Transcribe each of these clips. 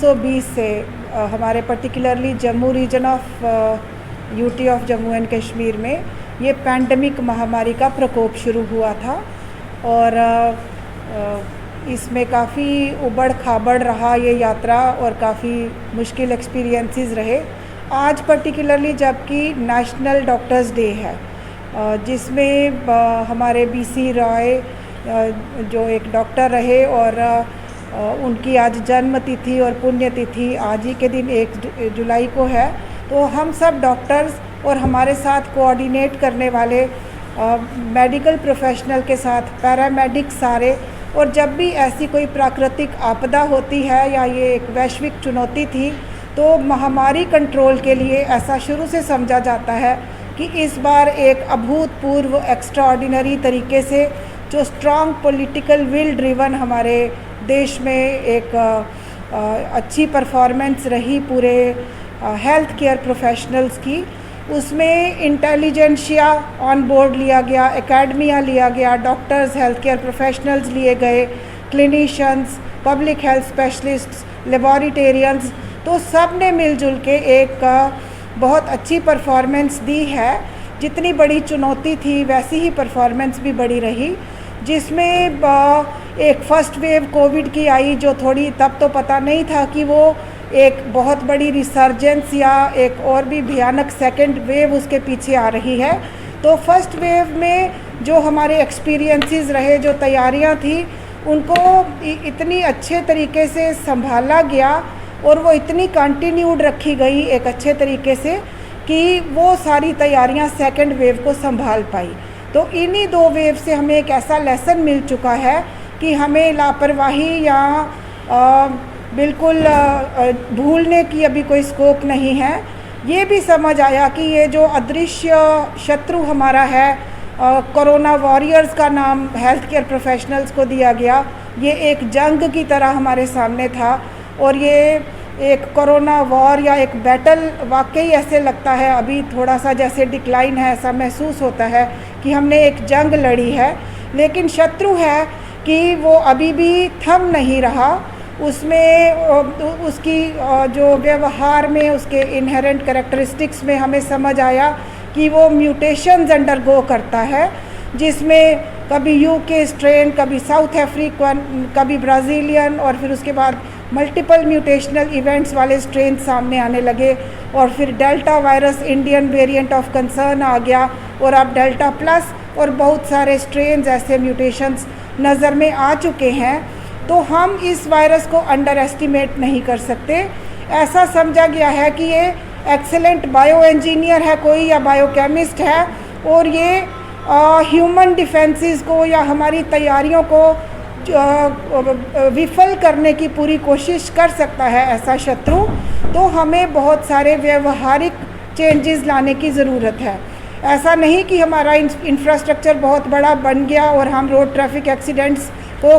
1920 से हमारे particularly Jammu region of UT of Jammu and Kashmir में ये पैंडमिक महामारी का प्रकोप शुरू हुआ था और इसमें काफ़ी उबड़ खाबड़ रहा ये यात्रा और काफ़ी मुश्किल एक्सपीरियंसेस रहे। आज पर्टिकुलरली जबकि नेशनल डॉक्टर्स डे है, जिसमें हमारे बीसी रॉय जो एक डॉक्टर रहे और उनकी आज जन्म तिथि और पुण्य तिथि आज ही के दिन 1 जुलाई को है, तो हम सब डॉक्टर्स और हमारे साथ कोऑर्डिनेट करने वाले मेडिकल प्रोफेशनल के साथ पैरामेडिक्स सारे, और जब भी ऐसी कोई प्राकृतिक आपदा होती है या ये एक वैश्विक चुनौती थी तो महामारी कंट्रोल के लिए ऐसा शुरू से समझा जाता है कि इस बार एक अभूतपूर्व एक्स्ट्राऑर्डिनरी तरीके से जो स्ट्रॉन्ग पॉलिटिकल विल ड्रिवन हमारे देश में एक अच्छी परफॉर्मेंस रही पूरे हेल्थ केयर प्रोफेशनल्स की, उसमें इंटेलिजेंशिया ऑन बोर्ड लिया गया, एकेडमिया लिया गया, डॉक्टर्स, हेल्थ केयर प्रोफेशनल्स लिए गए, क्लिनिशियंस, पब्लिक हेल्थ स्पेशलिस्ट्स, लेबॉरेटरियंस, तो सब ने मिलजुल के एक बहुत अच्छी परफॉर्मेंस दी है। जितनी बड़ी चुनौती थी वैसी ही परफॉर्मेंस भी बड़ी रही, जिसमें एक फ़र्स्ट वेव कोविड की आई जो थोड़ी, तब तो पता नहीं था कि वो एक बहुत बड़ी रिसर्जेंस या एक और भी भयानक सेकंड वेव उसके पीछे आ रही है। तो फर्स्ट वेव में जो हमारे एक्सपीरियंसेस रहे, जो तैयारियां थी, उनको इतनी अच्छे तरीके से संभाला गया और वो इतनी कंटिन्यूड रखी गई एक अच्छे तरीके से कि वो सारी तैयारियां सेकंड वेव को संभाल पाई। तो इन्हीं 2 वेव से हमें एक ऐसा लेसन मिल चुका है कि हमें लापरवाही या बिल्कुल भूलने की अभी कोई स्कोप नहीं है। ये भी समझ आया कि ये जो अदृश्य शत्रु हमारा है, कोरोना वॉरियर्स का नाम हेल्थ केयर प्रोफेशनल्स को दिया गया, ये एक जंग की तरह हमारे सामने था और ये एक कोरोना वॉर या एक बैटल वाकई ऐसे लगता है अभी थोड़ा सा जैसे डिक्लाइन है, ऐसा महसूस होता है कि हमने एक जंग लड़ी है, लेकिन शत्रु है कि वो अभी भी थम नहीं रहा। उसमें उसकी जो व्यवहार में, उसके इनहेरेंट कैरेक्टरिस्टिक्स में हमें समझ आया कि वो म्यूटेशंस अंडरगो करता है, जिसमें कभी यूके स्ट्रेन, कभी साउथ अफ्रीकन, कभी ब्राज़ीलियन, और फिर उसके बाद मल्टीपल म्यूटेशनल इवेंट्स वाले स्ट्रेन सामने आने लगे और फिर delta virus Indian variant of concern आ गया और अब डेल्टा प्लस और बहुत सारे स्ट्रेन्स ऐसे म्यूटेशंस नज़र में आ चुके हैं। तो हम इस वायरस को अंडर एस्टिमेट नहीं कर सकते। ऐसा समझा गया है कि ये एक्सेलेंट बायो इंजीनियर है कोई या बायोकेमिस्ट है और ये ह्यूमन डिफेंसेस को या हमारी तैयारियों को विफल करने की पूरी कोशिश कर सकता है ऐसा शत्रु। तो हमें बहुत सारे व्यवहारिक चेंजेस लाने की ज़रूरत है। ऐसा नहीं कि हमारा इंफ्रास्ट्रक्चर बहुत बड़ा बन गया और हम रोड ट्रैफिक एक्सीडेंट्स को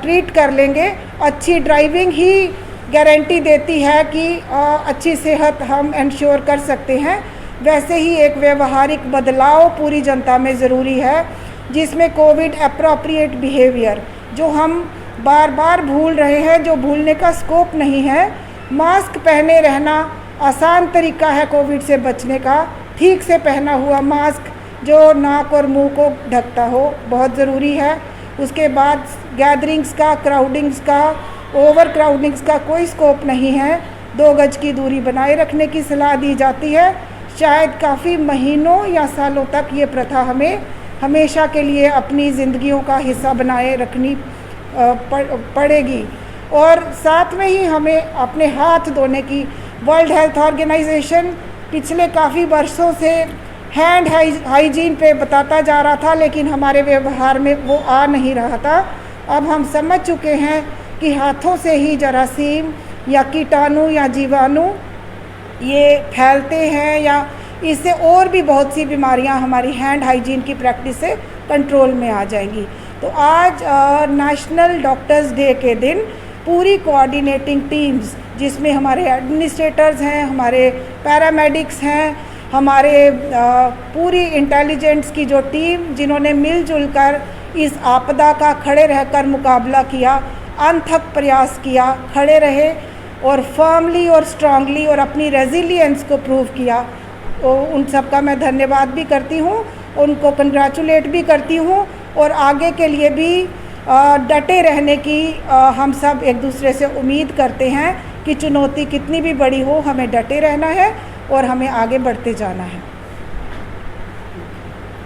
ट्रीट कर लेंगे। अच्छी ड्राइविंग ही गारंटी देती है कि अच्छी सेहत हम इंश्योर कर सकते हैं। वैसे ही एक व्यवहारिक बदलाव पूरी जनता में ज़रूरी है, जिसमें कोविड एप्रोप्रिएट बिहेवियर जो हम बार बार भूल रहे हैं, जो भूलने का स्कोप नहीं है। मास्क पहने रहना आसान तरीका है कोविड से बचने का। ठीक से पहना हुआ मास्क जो नाक और मुंह को ढकता हो बहुत ज़रूरी है। उसके बाद गैदरिंग्स का, क्राउडिंग्स का, ओवर क्राउडिंग्स का कोई स्कोप नहीं है। 2 गज की दूरी बनाए रखने की सलाह दी जाती है। शायद काफ़ी महीनों या सालों तक ये प्रथा हमें हमेशा के लिए अपनी ज़िंदगियों का हिस्सा बनाए रखनी पड़ेगी। और साथ में ही हमें अपने हाथ धोने की, वर्ल्ड हेल्थ ऑर्गेनाइजेशन पिछले काफ़ी वर्षों से हैंड हाइजीन पे बताता जा रहा था, लेकिन हमारे व्यवहार में वो आ नहीं रहा था। अब हम समझ चुके हैं कि हाथों से ही जरासीम या कीटाणु या जीवाणु ये फैलते हैं, या इससे और भी बहुत सी बीमारियां हमारी हैंड हाइजीन की प्रैक्टिस से कंट्रोल में आ जाएंगी। तो आज नेशनल डॉक्टर्स डे के दिन पूरी कोऑर्डिनेटिंग टीम्स, जिसमें हमारे एडमिनिस्ट्रेटर्स हैं, हमारे पैरामेडिक्स हैं, हमारे पूरी इंटेलिजेंस की जो टीम, जिन्होंने मिलजुल कर इस आपदा का खड़े रहकर मुकाबला किया, अनथक प्रयास किया, खड़े रहे और फर्मली और स्ट्रांगली और अपनी रेजिलियंस को प्रूव किया। तो उन सब का मैं धन्यवाद भी करती हूँ, उनको कंग्रेचुलेट भी करती हूँ और आगे के लिए भी डटे रहने की हम सब एक दूसरे से उम्मीद करते हैं कि चुनौती कितनी भी बड़ी हो, हमें डटे रहना है और हमें आगे बढ़ते जाना है।